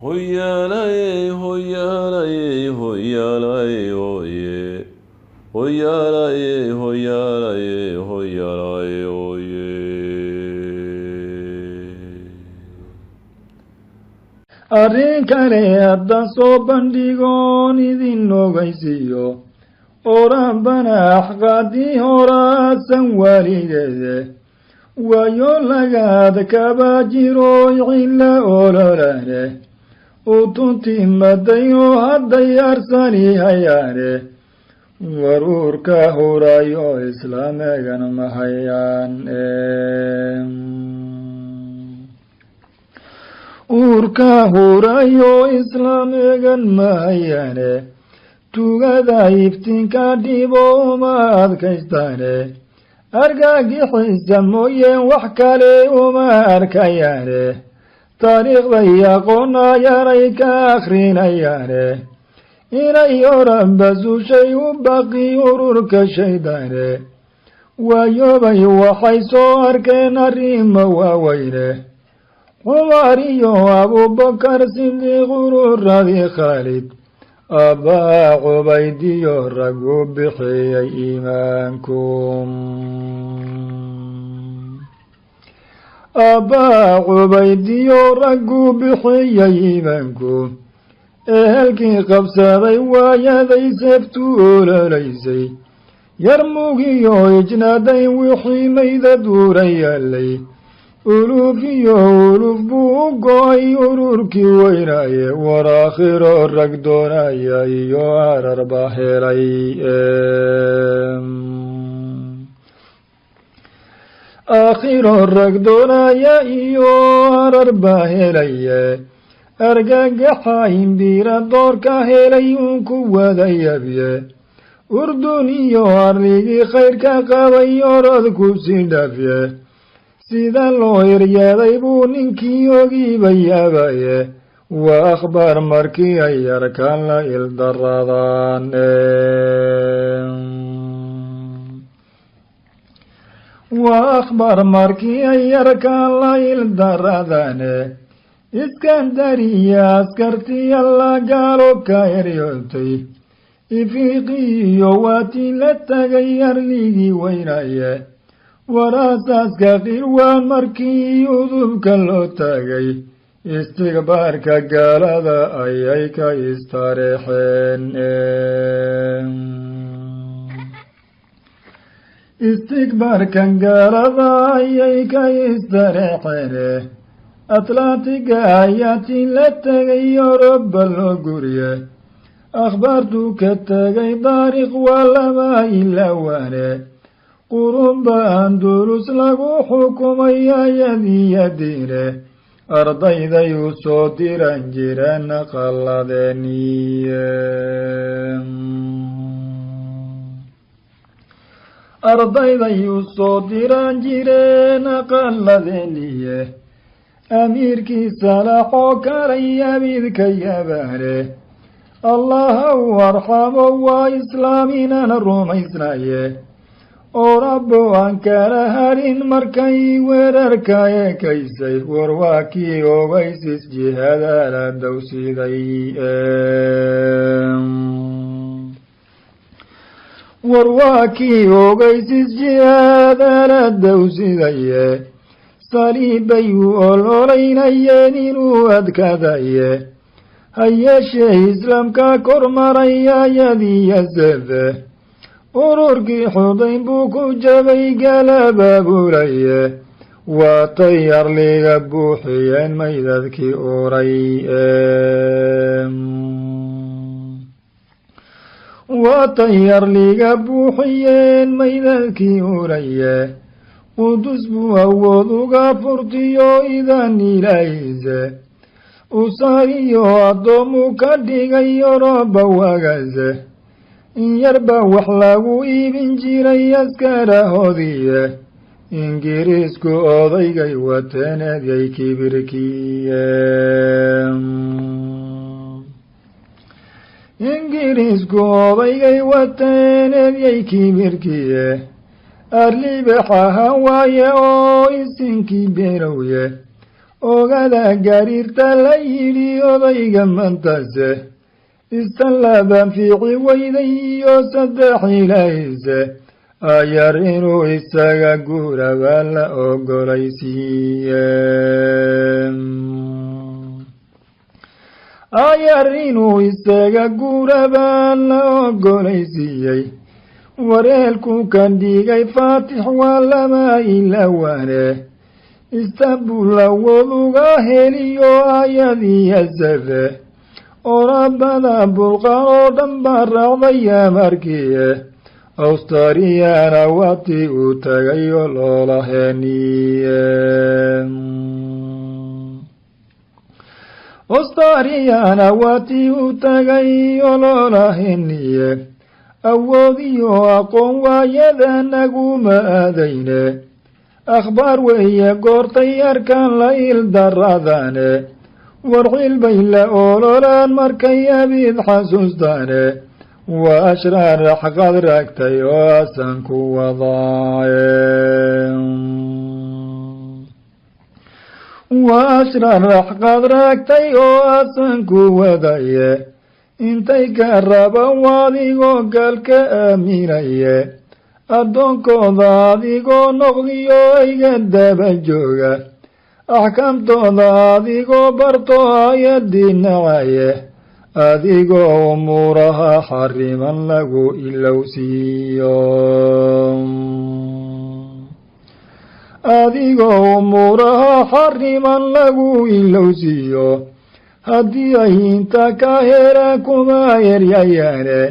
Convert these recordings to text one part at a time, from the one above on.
Hoyalaye, hoyalaye, hoyalaye, oye. Hoyalaye, hoyalaye, hoyalaye, oye. Arrinkare hadda soo bandhigoon idin ogaysiiyo oo rabbana axqaadii horaasan waligeede waayo lagaad kaba jiro cilla ololane utuntii madayo hadday arsani hayaane waruurka hurayo islaamegan mahayaan uurka hurayo islaamegan mahayaane tugada iftiinka dhibo uma adkaystaane argagixisa mooyeen wax kale uma arkayaane taariikhday aqoonayaanay ka akhrinayaane inay oran basushay u baqi ururka shaydaane waayobay waxay soo arkeen arrimo waaweyne cumar iyo abubakar sidiiq ururadii khaalid abbaa cubaydiyo ragu bixiyey iimaankum abbaa cubaydiyo ragu bixiyey iimaanku ehelkii qabsaday waayaday seeftu ololaysay yarmugiyo ijnaaday wixii mayda duura yaalay uluf iyo uluf buu u go-ay ururkii weynaaye war aakhiro rag doonaya iyo arar baa helay aakhiro rag doonaya iyo arar baa helaye argagaxa imbiira doorka helay uunku wada yabye urdun iyo arligii khayrka qabay orodku sii dhafye sida loo eryaday buu ninkii ogiiba yaabaye waa akhbaar markii ay arkaan la ildaradaan waa akhbaar markii ay arkaan la ildaradaane iskandariya askartii alla gaalo ka eryootay ifiiqiyo waatii la tagay arligii weynaye warasaaska qirwaan markii udubka loo taagay istikbaarka gaalada ayay ka istareexeen istikbaarkan gaalada ayay ka istareexeen atlantiga ayaatii la tegay oroba loo guriye akhbaartuu ka tegay taariikh waa lama ilawaane qurunba andulus lagu xukumay ayadiya diine ardayday u soo diran jireen qalladeeniye ardayday u soo diran jireen qalladeeniye amiirkii salaaxoo kalay abidka yabaane allaha u arxamo waa islaaminana rumaysnaye oo rabbo aan kala harin markay weerarka ekaysay war waa kii ogaysis jihaada la dowsiday war waa kii ogaysis jihaada la dowsidaye saliibbay u ololeynayeen inuu adkadaye hayeeshee islaamka kor maray ayadiya sefe ururkii xudayn buu ku jabay galabaabulaye waatay arliga buuxiyeen maydadkii uray waatay arliga buuxiyeen maydadkii uraye qudus buu awood uga furtiyo idan ilaahise usaariyo addoomu ka dhigay oroba wagaase in yarba wax lagu iibin jiray askarahoodiye ingiriisku odaygay wateen eedyay kibirkiye ingiriisku odaygay wateen eedyay kibirkiye arlibaxaha waaye oo isinkii beenowye ogada gariirta la yidhi odayga mantase istallaban fiici weyday iyo saddex ilaahise ayar inuu isaga guuraba la ogolaysiiye ayar inuu isaga guuraba la ogolaysiiyey wareelku kan dhigay faatix waa lama ilawane istanbul awood uga heliyo ayadiya safe oo rabbada bulqan oo dhan baa raacdaya markiie awstraliyana watii uu tagayo loola heniye awstraliyana watii uu tagayo loola heniye awoodiyo aqoon waayada naguma aadayne akhbaar weeye goortay arkaan la ildaradane warcil bay la ololaan markay abid xasuustaane waa ashraarax qad raagtay oo asan ku wadaaye waa ashraarax qad raagtay oo asan ku wadaye intay ka raban adigoo galka aaminaye addoonkooda adigoo noqdiyo iga daba jooga axkaamtooda adigoo barto ayadii nacaye adigoo umuuraha xariman lagu ilowsiiyo adigoo umuuraha xariman lagu ilowsiiyo haddii ay inta ka helaan kuma eryayaane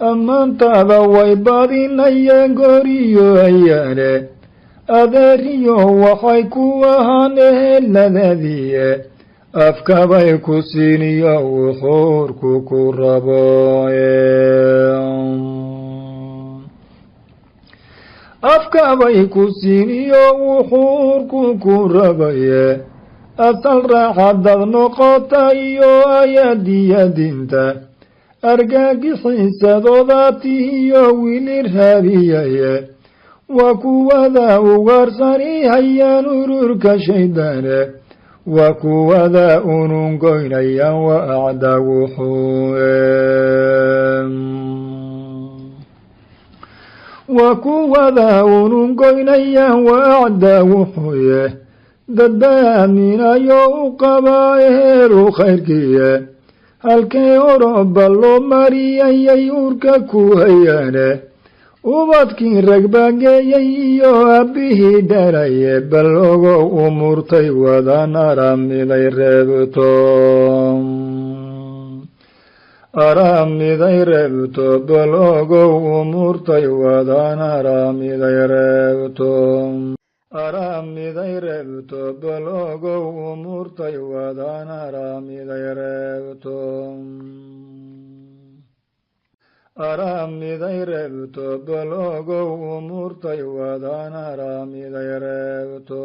ammaantaada way badinayeen goriyo ayaane adeeriyo waxay ku ahaan eheladaadiye afkabay ku siiniyo wuxuurku ku rabo afkabay ku siiniyo wuxuurku ku rabaye asal raaxadad noqota iyo ayadiya dinta argagixiisadoodaati iyo wili raabiyaye waa kuwada ugaarsani hayaan ururka shaydaane waa kuwada unungoynayaan wa acda wuxuue waa kuwada unungoynayaan wa acda wuxuye dadba aaminayo u qabaa eheelu khayrkiye halkee oroba loo mariyayay urka ku hayaane ubadkii ragbaageeyey iyo abbihii dhalaye bal ogow umurtay wadan aramiday reebto bal ogow umurtay wadan aramiday reebto bal ogow umurtay wadan aramiday reebto bal ogow umurtay wadan aramiday reebto